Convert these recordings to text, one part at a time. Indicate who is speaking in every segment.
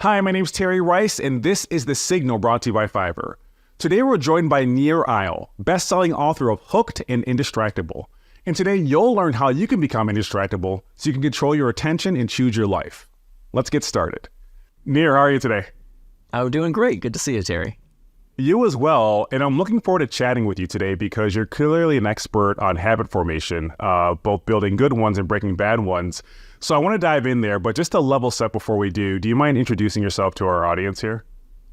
Speaker 1: Hi, my name's Terry Rice, and this is The Signal brought to you by Fiverr. Today we're joined by Nir Eyal, best-selling author of Hooked and Indistractable. And today you'll learn how you can become indistractable so you can control your attention and choose your life. Let's get started. Nir, how are you today?
Speaker 2: I'm doing great. Good to see you, Terry.
Speaker 1: You as well, and I'm looking forward to chatting with you today because you're clearly an expert on habit formation, both building good ones and breaking bad ones. So I want to dive in there, but just to level set before we do you mind introducing yourself to our audience here?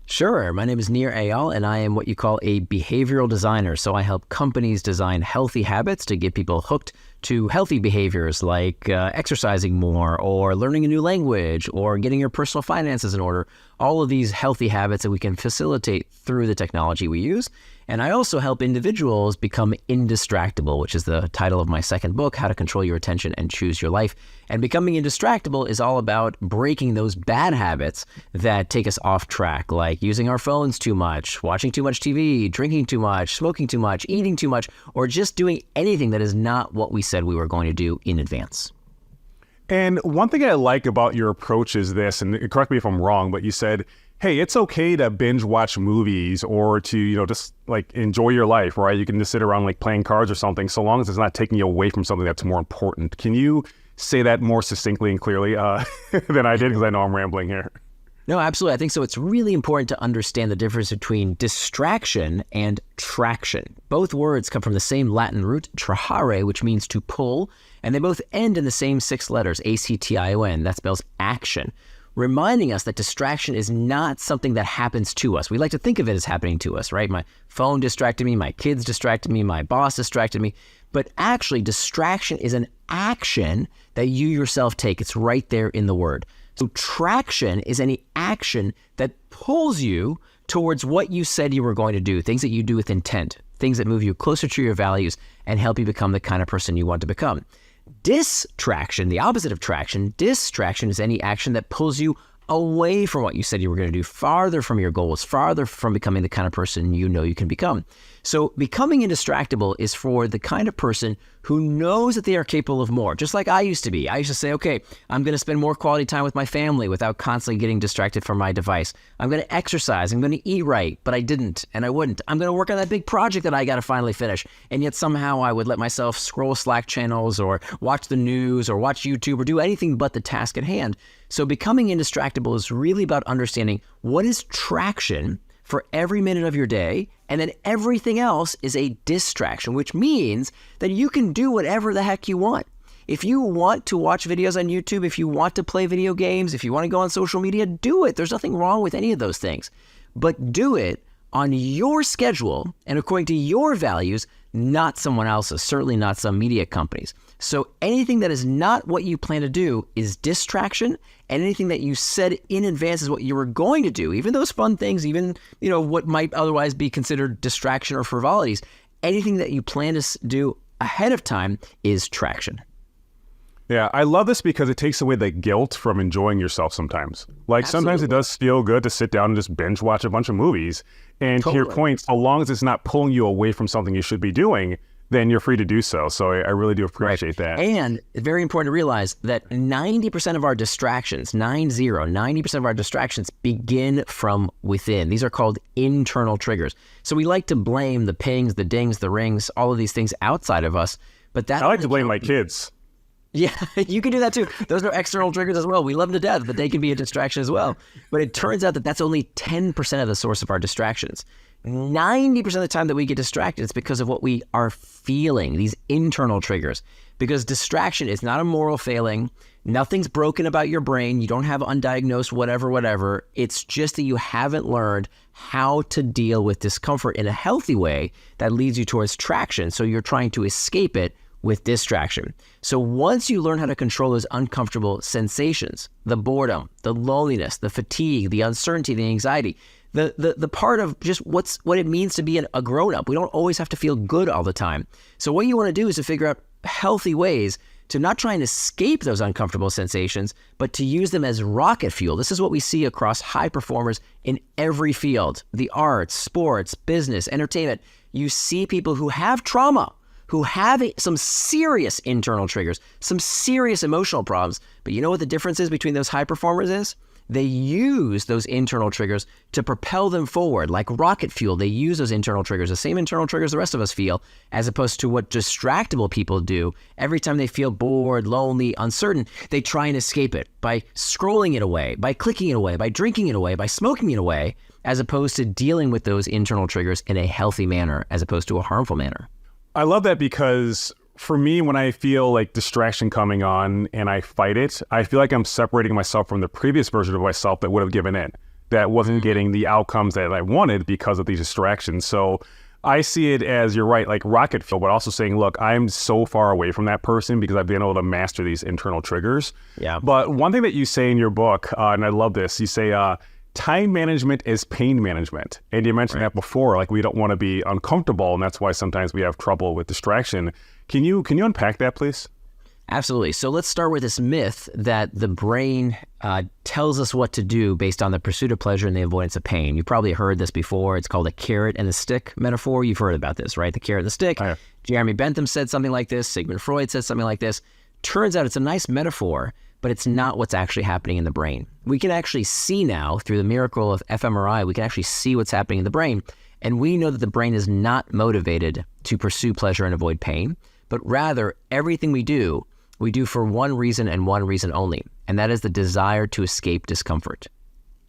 Speaker 2: Sure. My name is Nir Eyal, and I am what you call a behavioral designer. So I help companies design healthy habits to get people hooked to healthy behaviors like exercising more or learning a new language or getting your personal finances in order. All of these healthy habits that we can facilitate through the technology we use. And I also help individuals become indistractable, which is the title of my second book, How to Control Your Attention and Choose Your Life. And becoming indistractable is all about breaking those bad habits that take us off track, like using our phones too much, watching too much TV, drinking too much, smoking too much, eating too much, or just doing anything that is not what we said we were going to do in advance.
Speaker 1: And one thing I like about your approach is this, and correct me if I'm wrong, but you said, hey, it's okay to binge watch movies or to, just like enjoy your life, right? You can just sit around like playing cards or something, so long as it's not taking you away from something that's more important. Can you say that more succinctly and clearly than I did? Because I know I'm rambling here.
Speaker 2: No, absolutely. I think so. It's really important to understand the difference between distraction and traction. Both words come from the same Latin root, trahare, which means to pull, and they both end in the same 6 letters, A-C-T-I-O-N. That spells action, reminding us that distraction is not something that happens to us. We like to think of it as happening to us, right? My phone distracted me, my kids distracted me, my boss distracted me. But actually, distraction is an action that you yourself take. It's right there in the word. So traction is any action that pulls you towards what you said you were going to do, things that you do with intent, things that move you closer to your values and help you become the kind of person you want to become. Distraction, the opposite of traction, distraction is any action that pulls you away from what you said you were going to do, farther from your goals, farther from becoming the kind of person you know you can become. So becoming indistractable is for the kind of person who knows that they are capable of more, just like I used to be. I used to say, okay, I'm going to spend more quality time with my family without constantly getting distracted from my device. I'm going to exercise. I'm going to eat right, but I didn't and I wouldn't. I'm going to work on that big project that I got to finally finish. And yet somehow I would let myself scroll Slack channels or watch the news or watch YouTube or do anything but the task at hand. So becoming indistractable is really about understanding what is traction for every minute of your day, and then everything else is a distraction, which means that you can do whatever the heck you want. If you want to watch videos on YouTube, if you want to play video games, if you want to go on social media, do it. There's nothing wrong with any of those things. But do it on your schedule and according to your values, not someone else's, certainly not some media companies. So anything that is not what you plan to do is distraction, and anything that you said in advance is what you were going to do, even those fun things, even what might otherwise be considered distraction or frivolities, anything that you plan to do ahead of time is traction.
Speaker 1: Yeah, I love this because it takes away the guilt from enjoying yourself sometimes. Like
Speaker 2: Absolutely.
Speaker 1: Sometimes it does feel good to sit down and just binge watch a bunch of movies. And to your point, so long as it's not pulling you away from something you should be doing, then you're free to do so. So I really do appreciate that.
Speaker 2: And it's very important to realize that 90% of our distractions, 90% of our distractions begin from within. These are called internal triggers. So we like to blame the pings, the dings, the rings, all of these things outside of us. But that
Speaker 1: I like to blame my kids.
Speaker 2: Yeah, you can do that too. Those are external triggers as well. We love them to death, but they can be a distraction as well. But it turns out that that's only 10% of the source of our distractions. 90% of the time that we get distracted, it's because of what we are feeling, these internal triggers. Because distraction is not a moral failing. Nothing's broken about your brain. You don't have undiagnosed whatever. It's just that you haven't learned how to deal with discomfort in a healthy way that leads you towards traction. So you're trying to escape it with distraction. So once you learn how to control those uncomfortable sensations, the boredom, the loneliness, the fatigue, the uncertainty, the anxiety, the part of just what it means to be a grown-up. We don't always have to feel good all the time. So what you want to do is to figure out healthy ways to not try and escape those uncomfortable sensations, but to use them as rocket fuel. This is what we see across high performers in every field, the arts, sports, business, entertainment. You see people who have trauma, who have some serious internal triggers, some serious emotional problems. But you know what the difference is between those high performers is? they use those internal triggers to propel them forward. Like rocket fuel, they use those internal triggers, the same internal triggers the rest of us feel, as opposed to what distractible people do. Every time they feel bored, lonely, uncertain, they try and escape it by scrolling it away, by clicking it away, by drinking it away, by smoking it away, as opposed to dealing with those internal triggers in a healthy manner, as opposed to a harmful manner.
Speaker 1: I love that because for me, when I feel like distraction coming on and I fight it, I feel like I'm separating myself from the previous version of myself that would have given in, that wasn't getting the outcomes that I wanted because of these distractions. So I see it as, you're right, like rocket fuel, but also saying, look, I'm so far away from that person because I've been able to master these internal triggers.
Speaker 2: Yeah.
Speaker 1: But one thing that you say in your book, and I love this, you say, time management is pain management. And you mentioned that before, like we don't want to be uncomfortable, and that's why sometimes we have trouble with distraction. Can you unpack that, please?
Speaker 2: Absolutely. So let's start with this myth that the brain tells us what to do based on the pursuit of pleasure and the avoidance of pain. You've probably heard this before. It's called a carrot and the stick metaphor. You've heard about this, right? The carrot and the stick. Jeremy Bentham said something like this. Sigmund Freud said something like this. Turns out it's a nice metaphor, but it's not what's actually happening in the brain. We can actually see now, through the miracle of fMRI, we can actually see what's happening in the brain. And we know that the brain is not motivated to pursue pleasure and avoid pain, but rather everything we do for one reason and one reason only, and that is the desire to escape discomfort.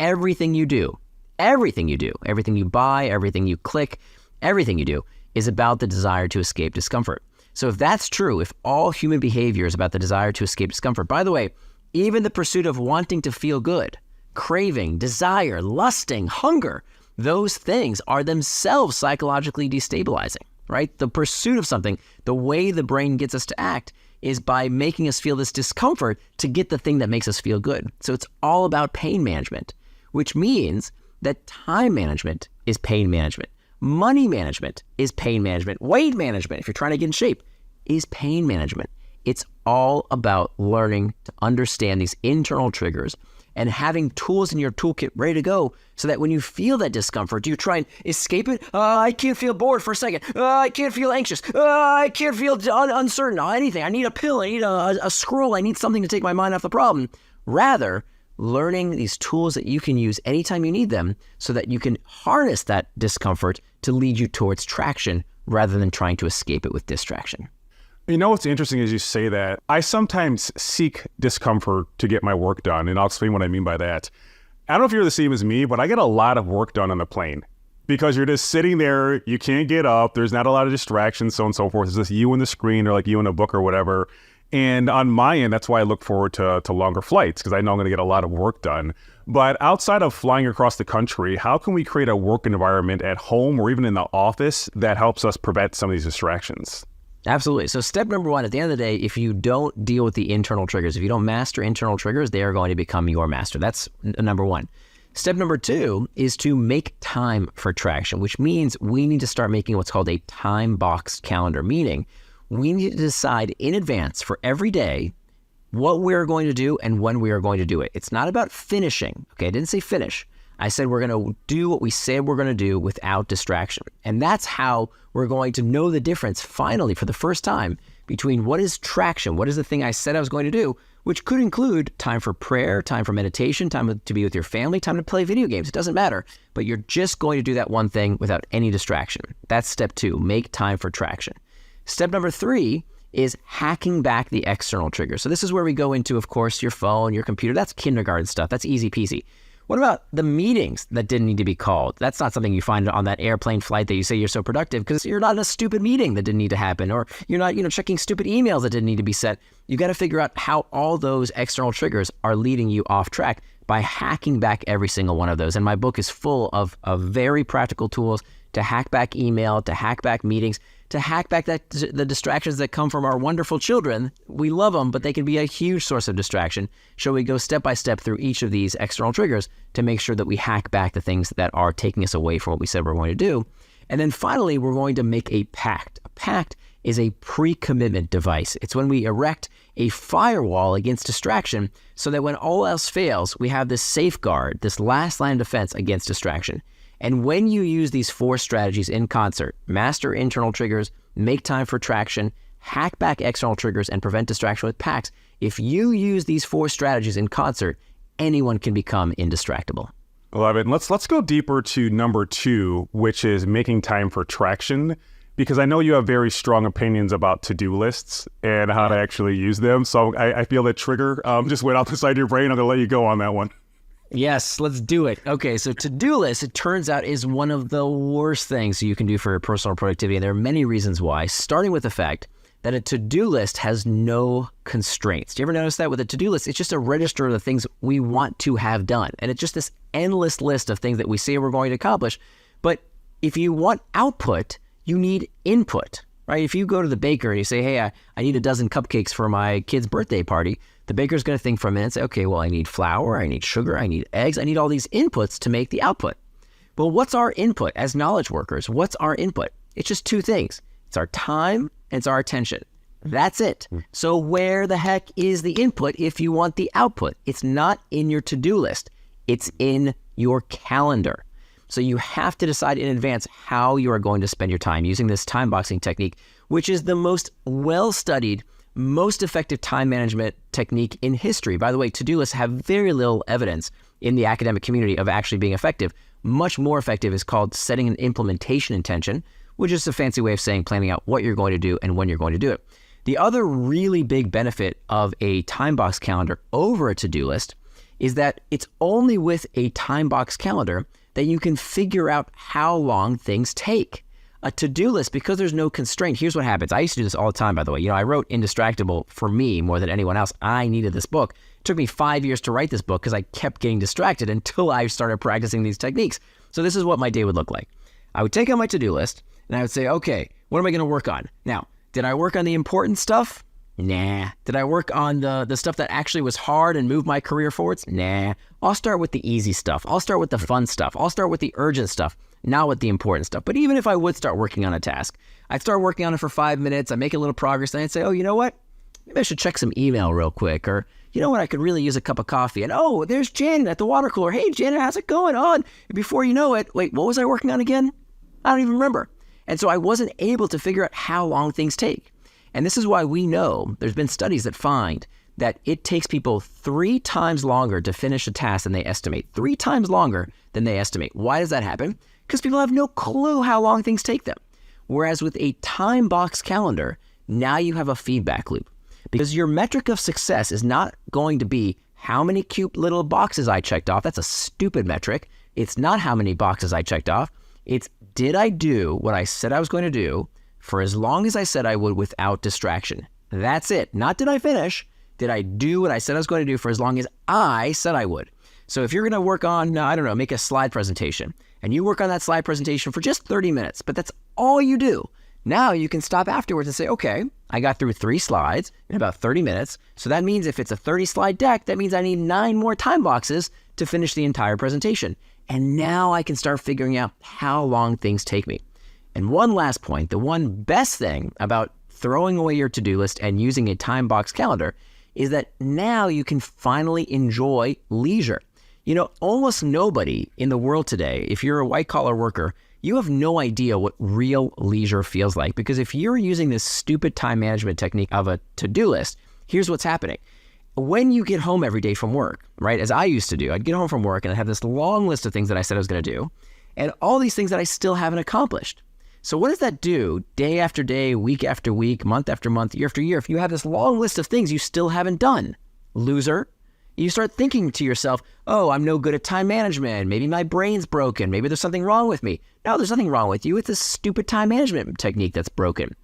Speaker 2: Everything you do, everything you buy, everything you click, everything you do is about the desire to escape discomfort. So if that's true, if all human behavior is about the desire to escape discomfort, by the way, even the pursuit of wanting to feel good, craving, desire, lusting, hunger, those things are themselves psychologically destabilizing, right? The pursuit of something, the way the brain gets us to act is by making us feel this discomfort to get the thing that makes us feel good. So it's all about pain management, which means that time management is pain management. Money management is pain management. Weight management, if you're trying to get in shape, is pain management. It's all about learning to understand these internal triggers and having tools in your toolkit ready to go so that when you feel that discomfort, do you try and escape it? I can't feel bored for a second. I can't feel anxious. I can't feel uncertain. Anything. I need a pill. I need a scroll. I need something to take my mind off the problem. Rather, learning these tools that you can use anytime you need them so that you can harness that discomfort to lead you towards traction rather than trying to escape it with distraction.
Speaker 1: You know what's interesting is you say that. I sometimes seek discomfort to get my work done, and I'll explain what I mean by that. I don't know if you're the same as me, but I get a lot of work done on the plane because you're just sitting there, you can't get up, there's not a lot of distractions, so on and so forth. It's just you and the screen or like you and a book or whatever. And on my end, that's why I look forward to longer flights because I know I'm going to get a lot of work done. But outside of flying across the country, how can we create a work environment at home or even in the office that helps us prevent some of these distractions?
Speaker 2: Absolutely. So step number one, at the end of the day, if you don't deal with the internal triggers, if you don't master internal triggers, they are going to become your master. That's number one. Step number two is to make time for traction, which means we need to start making what's called a time-boxed calendar, meaning we need to decide in advance for every day what we're going to do and when we are going to do it. It's not about finishing. Okay, I didn't say finish. I said we're going to do what we said we're going to do without distraction. And that's how we're going to know the difference, finally, for the first time, between what is traction, what is the thing I said I was going to do, which could include time for prayer, time for meditation, time to be with your family, time to play video games. It doesn't matter. But you're just going to do that one thing without any distraction. That's step two, make time for traction. Step number three is hacking back the external triggers. So this is where we go into, of course, your phone, your computer. That's kindergarten stuff. That's easy peasy. What about the meetings that didn't need to be called? That's not something you find on that airplane flight that you say you're so productive because you're not in a stupid meeting that didn't need to happen, or you're not, checking stupid emails that didn't need to be sent. You got to figure out how all those external triggers are leading you off track by hacking back every single one of those. And my book is full of very practical tools to hack back email, to hack back meetings, to hack back the distractions that come from our wonderful children. We love them, but they can be a huge source of distraction. Shall we go step by step through each of these external triggers to make sure that we hack back the things that are taking us away from what we said we're going to do? And then finally, we're going to make a pact. A pact is a pre-commitment device. It's when we erect a firewall against distraction so that when all else fails, we have this safeguard, this last line of defense against distraction. And when you use these four strategies in concert, master internal triggers, make time for traction, hack back external triggers, and prevent distraction with pacts, if you use these four strategies in concert, anyone can become indistractable.
Speaker 1: I love it. And let's go deeper to number 2, which is making time for traction, because I know you have very strong opinions about to-do lists and how to actually use them. So I feel that trigger just went out the side of your brain. I'm going to let you go on that one.
Speaker 2: Yes, let's do it. Okay, so to-do list, it turns out, is one of the worst things you can do for personal productivity. And there are many reasons why, starting with the fact that a to-do list has no constraints. Do you ever notice that with a to-do list? It's just a register of the things we want to have done. And it's just this endless list of things that we say we're going to accomplish. But if you want output, you need input, right? If you go to the baker and you say, hey, I need a dozen cupcakes for my kid's birthday party, the baker's going to think for a minute and say, okay, well, I need flour, I need sugar, I need eggs, I need all these inputs to make the output. Well, what's our input as knowledge workers? What's our input? It's just 2 things. It's our time and it's our attention. That's it. So where the heck is the input if you want the output? It's not in your to-do list. It's in your calendar. So you have to decide in advance how you are going to spend your time using this time boxing technique, which is the most well-studied, most effective time management technique in history. By the way, to-do lists have very little evidence in the academic community of actually being effective. Much more effective is called setting an implementation intention, which is a fancy way of saying planning out what you're going to do and when you're going to do it. The other really big benefit of a time box calendar over a to-do list is that it's only with a time box calendar that you can figure out how long things take. A to-do list, because there's no constraint, here's what happens. I used to do this all the time, by the way. I wrote Indistractable for me more than anyone else. I needed this book. It took me 5 years to write this book because I kept getting distracted until I started practicing these techniques. So this is what my day would look like. I would take out my to-do list and I would say, okay, what am I going to work on? Now, did I work on the important stuff? Nah. Did I work on the stuff that actually was hard and moved my career forwards? Nah. I'll start with the easy stuff. I'll start with the fun stuff. I'll start with the urgent stuff, not with the important stuff. But even if I would start working on a task, I'd start working on it for 5 minutes. I make a little progress, and I'd say, oh, you know what? Maybe I should check some email real quick. Or, you know what? I could really use a cup of coffee. And, oh, there's Janet at the water cooler. Hey, Janet, how's it going on? Before you know it, wait, what was I working on again? I don't even remember. And so I wasn't able to figure out how long things take. And this is why we know there's been studies that find that it takes people 3 times longer to finish a task than they estimate. 3 times longer than they estimate. Why does that happen? Because people have no clue how long things take them. Whereas with a time box calendar, now you have a feedback loop. Because your metric of success is not going to be how many cute little boxes I checked off. That's a stupid metric. It's not how many boxes I checked off. It's, did I do what I said I was going to do for as long as I said I would without distraction? That's it. Not did I finish. Did I do what I said I was going to do for as long as I said I would? So if you're going to work on, I don't know, make a slide presentation, and you work on that slide presentation for just 30 minutes, but that's all you do. Now you can stop afterwards and say, okay, I got through 3 slides in about 30 minutes. So that means if it's a 30 slide deck, that means I need 9 more time boxes to finish the entire presentation. And now I can start figuring out how long things take me. And one last point, the one best thing about throwing away your to-do list and using a time box calendar is that now you can finally enjoy leisure. Almost nobody in the world today, if you're a white-collar worker, you have no idea what real leisure feels like. Because if you're using this stupid time management technique of a to-do list, here's what's happening. When you get home every day from work, right, as I used to do, I'd get home from work and I'd have this long list of things that I said I was going to do, and all these things that I still haven't accomplished. So what does that do day after day, week after week, month after month, year after year? If you have this long list of things you still haven't done, loser, you start thinking to yourself, oh, I'm no good at time management. Maybe my brain's broken. Maybe there's something wrong with me. No, there's nothing wrong with you. It's a stupid time management technique that's broken.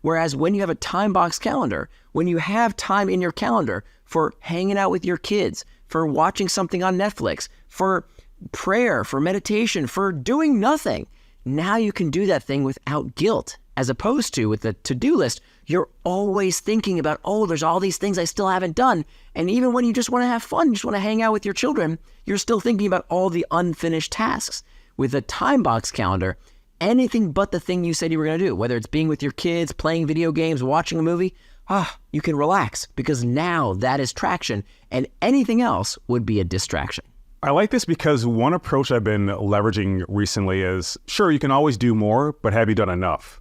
Speaker 2: Whereas when you have a time box calendar, when you have time in your calendar for hanging out with your kids, for watching something on Netflix, for prayer, for meditation, for doing nothing, now you can do that thing without guilt. As opposed to with the to-do list, you're always thinking about, oh, there's all these things I still haven't done. And even when you just want to have fun, you just want to hang out with your children, you're still thinking about all the unfinished tasks. With a time box calendar, anything but the thing you said you were going to do, whether it's being with your kids, playing video games, watching a movie, you can relax because now that is traction and anything else would be a distraction.
Speaker 1: I like this because one approach I've been leveraging recently is, sure, you can always do more, but have you done enough?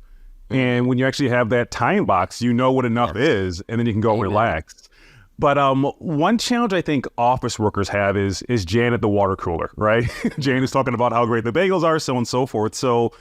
Speaker 1: And when you actually have that time box, you know what enough is, and then you can go relax. But one challenge I think office workers have is Jan at the water cooler, right? Jan is talking about how great the bagels are, so on and so forth. So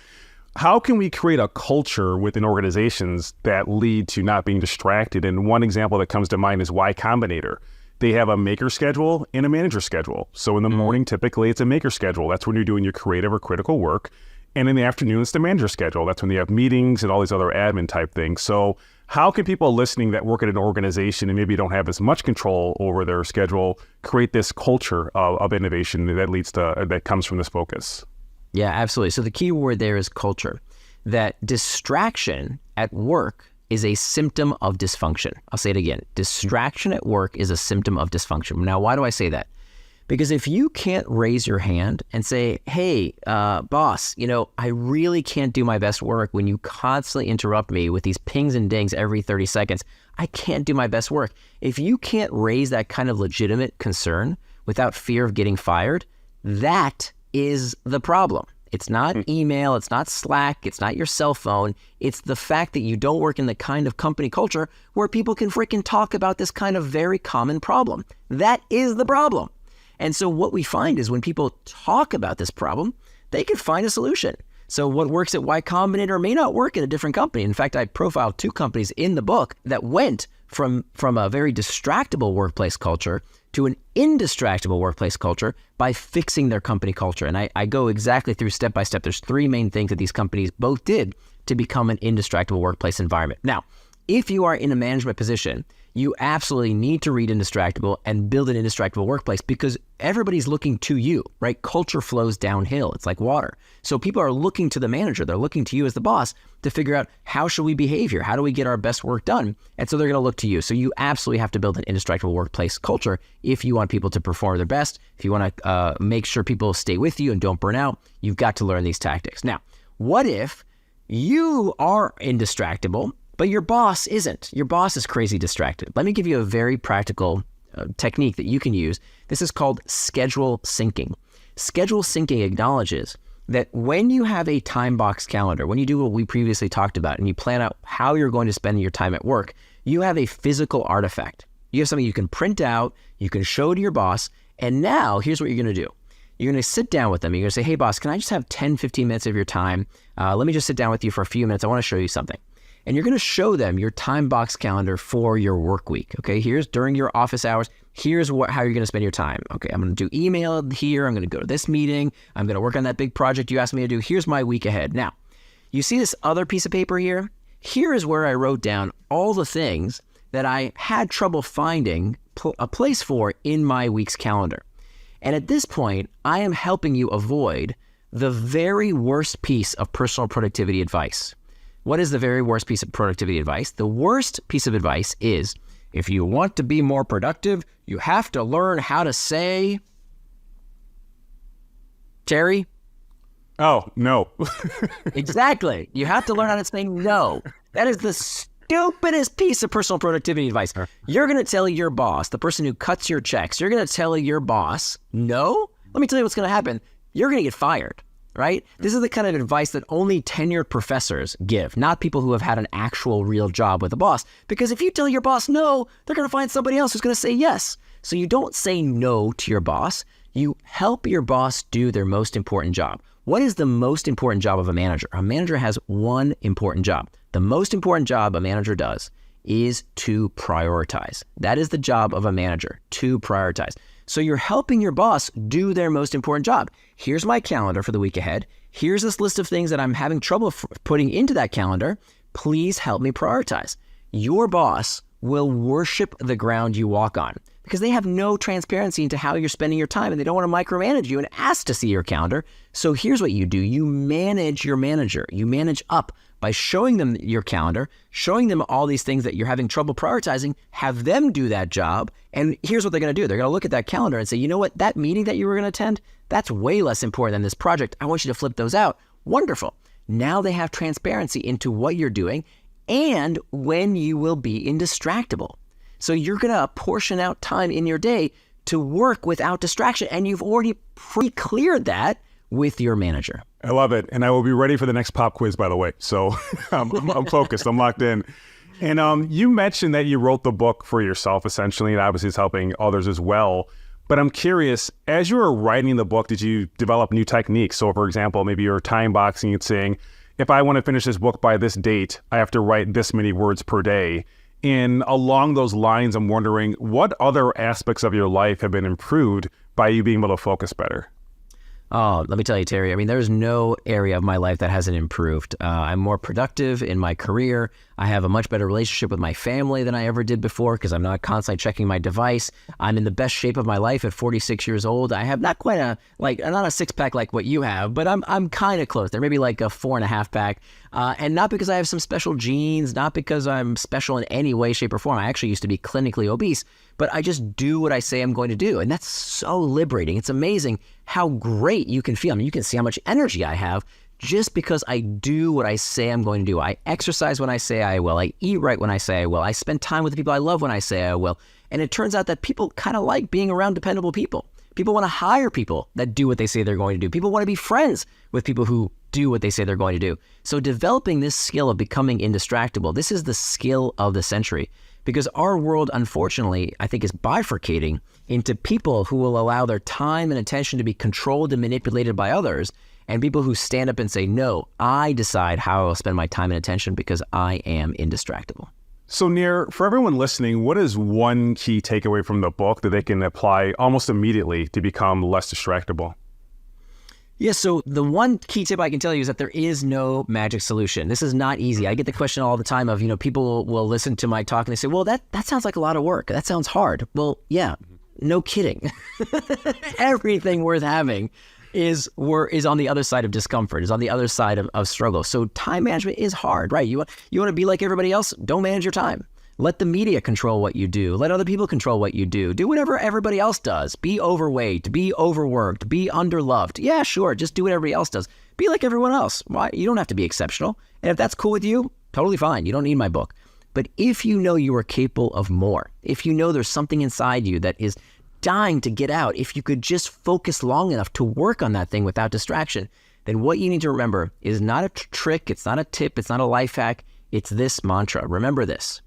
Speaker 1: how can we create a culture within organizations that lead to not being distracted? And one example that comes to mind is Y Combinator. They have a maker schedule and a manager schedule. So in the morning, typically it's a maker schedule. That's when you're doing your creative or critical work. And in the afternoon, it's the manager schedule. That's when they have meetings and all these other admin type things. So how can people listening that work at an organization and maybe don't have as much control over their schedule create this culture of innovation that comes from this focus?
Speaker 2: Yeah, absolutely. So the key word there is culture. That distraction at work is a symptom of dysfunction. I'll say it again. Distraction at work is a symptom of dysfunction. Now, why do I say that? Because if you can't raise your hand and say, hey, boss, I really can't do my best work when you constantly interrupt me with these pings and dings every 30 seconds, I can't do my best work. If you can't raise that kind of legitimate concern without fear of getting fired, that is the problem. It's not email, it's not Slack, it's not your cell phone. It's the fact that you don't work in the kind of company culture where people can freaking talk about this kind of very common problem. That is the problem. And so what we find is when people talk about this problem, they can find a solution. So what works at Y Combinator may not work in a different company. In fact, I profiled 2 companies in the book that went from a very distractible workplace culture to an indistractable workplace culture by fixing their company culture. And I go exactly through step by step. There's 3 main things that these companies both did to become an indistractable workplace environment. Now, if you are in a management position, you absolutely need to read Indistractable and build an indistractable workplace because everybody's looking to you, right? Culture flows downhill. It's like water. So people are looking to the manager. They're looking to you as the boss to figure out how should we behave here? How do we get our best work done? And so they're going to look to you. So you absolutely have to build an indistractable workplace culture if you want people to perform their best. If you want to make sure people stay with you and don't burn out, you've got to learn these tactics. Now, what if you are indistractable, but your boss isn't? Your boss is crazy distracted. Let me give you a very practical technique that you can use. This is called schedule syncing. Schedule syncing acknowledges that when you have a time box calendar, when you do what we previously talked about and you plan out how you're going to spend your time at work, you have a physical artifact. You have something you can print out, you can show to your boss, and now here's what you're going to do. You're going to sit down with them. You're going to say, hey, boss, can I just have 10, 15 minutes of your time? Let me just sit down with you for a few minutes. I want to show you something. And you're going to show them your time box calendar for your work week. Okay, here's during your office hours. Here's how you're going to spend your time. Okay, I'm going to do email here. I'm going to go to this meeting. I'm going to work on that big project you asked me to do. Here's my week ahead. Now, you see this other piece of paper here? Here is where I wrote down all the things that I had trouble finding a place for in my week's calendar. And at this point, I am helping you avoid the very worst piece of personal productivity advice. What is the very worst piece of productivity advice? The worst piece of advice is, if you want to be more productive, you have to learn how to say, Terry?
Speaker 1: Oh, no.
Speaker 2: Exactly. You have to learn how to say no. That is the stupidest piece of personal productivity advice. You're going to tell your boss, the person who cuts your checks, you're going to tell your boss, no? Let me tell you what's going to happen. You're going to get fired. Right? This is the kind of advice that only tenured professors give, not people who have had an actual real job with a boss. Because if you tell your boss no, they're going to find somebody else who's going to say yes. So you don't say no to your boss. You help your boss do their most important job. What is the most important job of a manager? A manager has one important job. The most important job a manager does is to prioritize. That is the job of a manager, to prioritize. So you're helping your boss do their most important job. Here's my calendar for the week ahead. Here's this list of things that I'm having trouble putting into that calendar. Please help me prioritize. Your boss will worship the ground you walk on because they have no transparency into how you're spending your time and they don't want to micromanage you and ask to see your calendar. So here's what you do. You manage your manager. You manage up by showing them your calendar, showing them all these things that you're having trouble prioritizing, have them do that job. And here's what they're going to do. They're going to look at that calendar and say, you know what, that meeting that you were going to attend, that's way less important than this project. I want you to flip those out. Wonderful. Now they have transparency into what you're doing and when you will be indistractable. So you're going to portion out time in your day to work without distraction. And you've already pre-cleared that with your manager.
Speaker 1: I love it. And I will be ready for the next pop quiz, by the way. So I'm focused. I'm locked in. And you mentioned that you wrote the book for yourself, essentially, and obviously it's helping others as well. But I'm curious, as you were writing the book, did you develop new techniques? So, for example, maybe you're time boxing and saying, if I want to finish this book by this date, I have to write this many words per day. And along those lines, I'm wondering, what other aspects of your life have been improved by you being able to focus better?
Speaker 2: Oh, let me tell you, Terry, I mean, there's no area of my life that hasn't improved. I'm more productive in my career. I have a much better relationship with my family than I ever did before because I'm not constantly checking my device. I'm in the best shape of my life at 46 years old. I have not quite not a six pack like what you have, but I'm kind of close. There may be like a 4.5 pack. And not because I have some special genes, not because I'm special in any way, shape, or form. I actually used to be clinically obese, but I just do what I say I'm going to do. And that's so liberating. It's amazing how great you can feel. I mean, you can see how much energy I have just because I do what I say I'm going to do. I exercise when I say I will. I eat right when I say I will. I spend time with the people I love when I say I will. And it turns out that people kind of like being around dependable people. People want to hire people that do what they say they're going to do. People want to be friends with people who do what they say they're going to do. So developing this skill of becoming indistractable, this is the skill of the century. Because our world, unfortunately, I think is bifurcating into people who will allow their time and attention to be controlled and manipulated by others, and people who stand up and say, no, I decide how I will spend my time and attention because I am indistractable.
Speaker 1: So Nir, for everyone listening, what is one key takeaway from the book that they can apply almost immediately to become less distractible?
Speaker 2: Yeah, so the one key tip I can tell you is that there is no magic solution. This is not easy. I get the question all the time of, people will listen to my talk and they say, well, that sounds like a lot of work. That sounds hard. Well, yeah, no kidding. Everything worth having is on the other side of discomfort, is on the other side of struggle. So time management is hard, right? You want to be like everybody else? Don't manage your time. Let the media control what you do. Let other people control what you do. Do whatever everybody else does. Be overweight, be overworked, be underloved. Yeah, sure, just do what everybody else does. Be like everyone else. Why? You don't have to be exceptional. And if that's cool with you, totally fine. You don't need my book. But if you know you are capable of more, if you know there's something inside you that is dying to get out, if you could just focus long enough to work on that thing without distraction, then what you need to remember is not a trick, it's not a tip, it's not a life hack, it's this mantra. Remember this,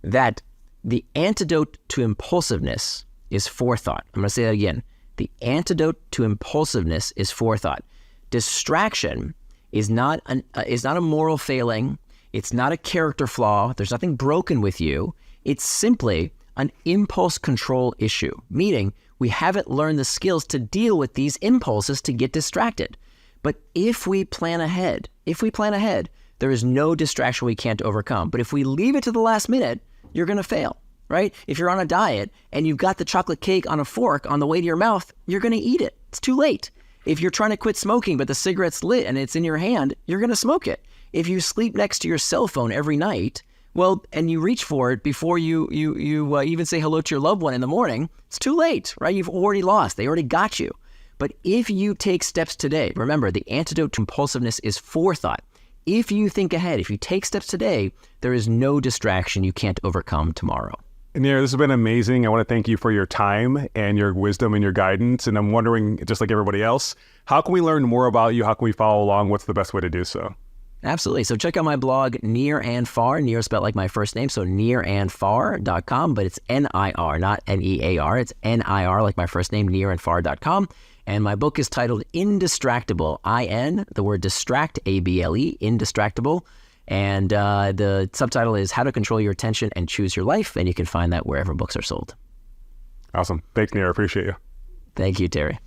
Speaker 2: that the antidote to impulsiveness is forethought. I'm going to say that again. The antidote to impulsiveness is forethought. Distraction is not a moral failing. It's not a character flaw. There's nothing broken with you. It's simply an impulse control issue, meaning we haven't learned the skills to deal with these impulses to get distracted. But if we plan ahead, there is no distraction we can't overcome. But if we leave it to the last minute, you're going to fail, right? If you're on a diet and you've got the chocolate cake on a fork on the way to your mouth, you're going to eat it. It's too late. If you're trying to quit smoking, but the cigarette's lit and it's in your hand, you're going to smoke it. If you sleep next to your cell phone every night, well, and you reach for it before you even say hello to your loved one in the morning, it's too late, right? You've already lost. They already got you. But if you take steps today, remember, the antidote to impulsiveness is forethought. If you think ahead, if you take steps today, there is no distraction you can't overcome tomorrow.
Speaker 1: Nir, this has been amazing. I want to thank you for your time and your wisdom and your guidance. And I'm wondering, just like everybody else, how can we learn more about you? How can we follow along? What's the best way to do so?
Speaker 2: Absolutely. So check out my blog, Nir and Far. Nir spelled like my first name, so nirandfar.com, but it's N-I-R, not N-E-A-R. It's N-I-R, like my first name, nirandfar.com. And my book is titled Indistractable, I-N, the word distract, A-B-L-E, Indistractable. And the subtitle is How to Control Your Attention and Choose Your Life. And you can find that wherever books are sold.
Speaker 1: Awesome. Thanks, Nir. I appreciate you.
Speaker 2: Thank you, Terry.